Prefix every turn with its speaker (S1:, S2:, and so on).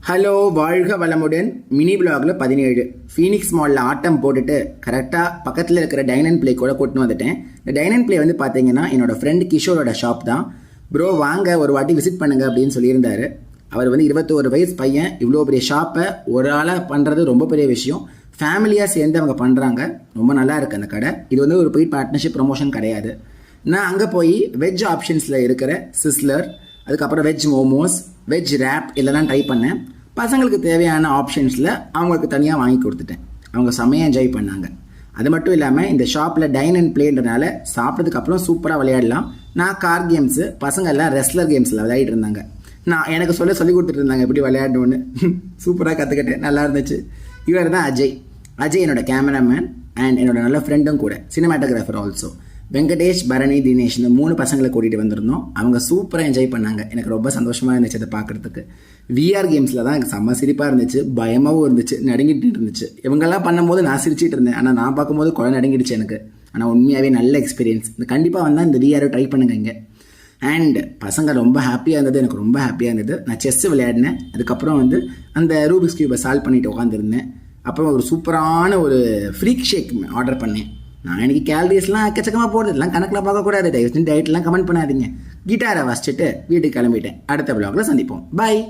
S1: Hello, வாழ்க வளமுடன். Mini பிளாகில் 17 Phoenix மாலில் ஆட்டம் போட்டுட்டு கரெக்டாக பக்கத்தில் இருக்கிற டைன் அண்ட் பிளே கூட கூட்டின்னு வந்துட்டேன். இந்த டைன் அண்ட் பிளே வந்து பார்த்தீங்கன்னா என்னோட ஃப்ரெண்ட் கிஷோரோட ஷாப் தான். ப்ரோ வாங்க ஒரு வாட்டி விசிட் பண்ணுங்க அப்படின்னு சொல்லியிருந்தாரு. அவர் வந்து 21 வயசு பையன். இவ்வளோ பெரிய ஷாப்பை ஒரு ஆளாக பண்ணுறது ரொம்ப பெரிய விஷயம். ஃபேமிலியாக சேர்ந்து அவங்க பண்ணுறாங்க. ரொம்ப நல்லா இருக்குது அந்த கடை. இது வந்து ஒரு பெய்ட் பார்ட்னர்ஷிப் ப்ரொமோஷன் கிடையாது. நான் அங்கே போய் வெஜ் ஆப்ஷன்ஸில் இருக்கிற சிஸ்லர், அதுக்கப்புறம் வெஜ் மோமோஸ், வெஜ் ரேப் இதெல்லாம் ட்ரை பண்ணேன். பசங்களுக்கு தேவையான ஆப்ஷன்ஸில் அவங்களுக்கு தனியாக வாங்கி கொடுத்துட்டேன். அவங்க செம்மையாக என்ஜாய் பண்ணாங்க. அது மட்டும் இல்லாமல் இந்த ஷாப்பில் டைன் அண்ட் பிளேன்றனால சாப்பிட்டதுக்கு அப்புறம் சூப்பராக விளையாடலாம். நான் கார் கேம்ஸு, பசங்க எல்லாம் ரெஸ்லர் கேம்ஸில் விளையாடிட்டு இருந்தாங்க. நான் எனக்கு சொல்லி கொடுத்துட்டு இருந்தாங்க எப்படி விளையாடணும்னு. சூப்பராக கற்றுக்கிட்டேன், நல்லா இருந்துச்சு. இவர் தான் அஜய். அஜய் என்னோட கேமராமேன் அண்ட் என்னோட நல்ல ஃப்ரெண்டும் கூட, சினிமாட்டோகிராஃபர் ஆல்சோ. வெங்கடேஷ், பரணி, தினேஷ் இந்த 3 பசங்களை கூட்டிகிட்டு வந்திருந்தோம். அவங்க சூப்பராக என்ஜாய் பண்ணாங்க. எனக்கு ரொம்ப சந்தோஷமாக இருந்துச்சு அதை பார்க்குறதுக்கு. விஆர் கேம்ஸில் தான் எனக்கு செம்ம சிரிப்பாக இருந்துச்சு, பயமாகவும் இருந்துச்சு, நடுங்கிட்டு இருந்துச்சு. இவங்கெல்லாம் பண்ணும்போது நான் சிரிச்சிட்டு இருந்தேன், ஆனால் நான் பார்க்கும்போது குழந்தை நடுங்கிடுச்சு எனக்கு. ஆனால் உண்மையாகவே நல்ல எக்ஸ்பீரியன்ஸ். இந்த கண்டிப்பாக வந்தால் இந்த விஆரை ட்ரை பண்ணுங்க இங்கே. அண்ட் பசங்க ரொம்ப ஹாப்பியாக இருந்தது, எனக்கு ரொம்ப ஹாப்பியாக இருந்தது. நான் செஸ் விளையாடினேன். அதுக்கப்புறம் வந்து அந்த ரூபிக்ஸ் கியூபை சால்வ் பண்ணிட்டு உட்காந்துருந்தேன். அப்புறம் ஒரு சூப்பரான ஒரு ஃப்ரீக் ஷேக் ஆர்டர் பண்ணேன். நான் எனக்கு கேலரிஸ்லாம் எக்கச்சக்கமாக போடுறதுலாம் கணக்கில் பார்க்கக்கூடாது. டயட்லாம் கமெண்ட் பண்ணாதீங்க. கிட்டாரை வாசிச்சுட்டு வீட்டுக்கு கிளம்பிட்டேன். அடுத்த வ்ளாகில் சந்திப்போம். பாய்.